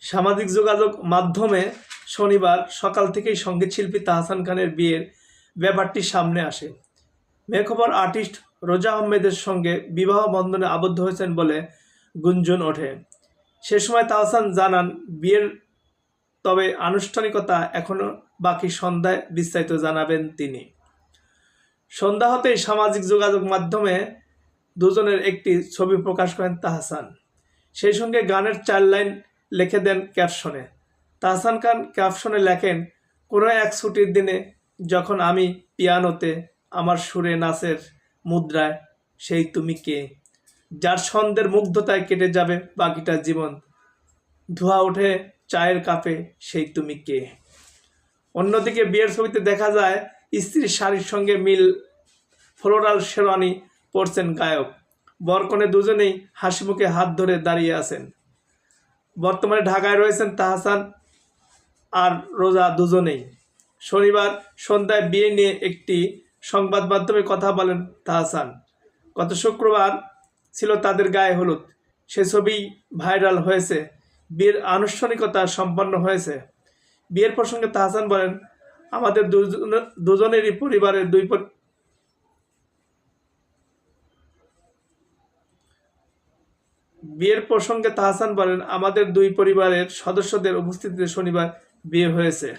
সামাজিক যোগাযোগ মাধ্যমে শনিবার সকাল থেকেই সঙ্গীতশিল্পী তাহসান খানের বিয়ের ব্যাপারটি সামনে আসে। মেকওভার আর্টিস্ট রোজা আহমেদের সঙ্গে বিবাহ বন্ধনে আবদ্ধ হয়েছেন বলে গুঞ্জন ওঠে। সে সময় তাহসান জানান, বিয়ের তবে আনুষ্ঠানিকতা এখনও বাকি, সন্ধ্যায় বিস্তারিত জানাবেন তিনি। সন্ধ্যা হতেই সামাজিক যোগাযোগ মাধ্যমে দুজনের একটি ছবি প্রকাশ করেন তাহসান। সেই সঙ্গে গানের 4 লাইন লিখে দেন ক্যাপশনে। তাহসান খান ক্যাপশনে লেখেন, কোনো এক ছুটির দিনে যখন আমি পিয়ানোতে আমার সুরে নাচের মুদ্রায়, সেই তুমি কে, যার ছন্দের মুগ্ধতায় কেটে যাবে বাকিটা জীবন, ধোয়া ওঠে চায়ের কাপে, সেই তুমি কে। অন্যদিকে বিয়ের ছবিতে দেখা যায় স্ত্রীর শাড়ির সঙ্গে মিল ফ্লোরাল শেরওয়ানি পরছেন গায়ক। বরকনে দুজনেই হাসি মুখে হাত ধরে দাঁড়িয়ে আছেন। বর্তমানে ঢাকায় রয়েছেন তাহসান আর রোজা দুজনেই। শনিবার সন্ধ্যায় বিয়ে নিয়ে একটি সংবাদ মাধ্যমে কথা বলেন তাহসান। গত শুক্রবার ছিল তাদের গায়ে হলুদ, সে ছবি ভাইরাল হয়েছে। বিয়ের আনুষ্ঠানিকতা সম্পন্ন হয়েছে। বিয়ের প্রসঙ্গে তাহসান বলেন, আমাদের দুজনেরই পরিবারের বিয়ের প্রসঙ্গে তাহসান বলেন, আমাদের দুই পরিবারের সদস্যদের উপস্থিতিতে শনিবার বিয়ে হয়েছে।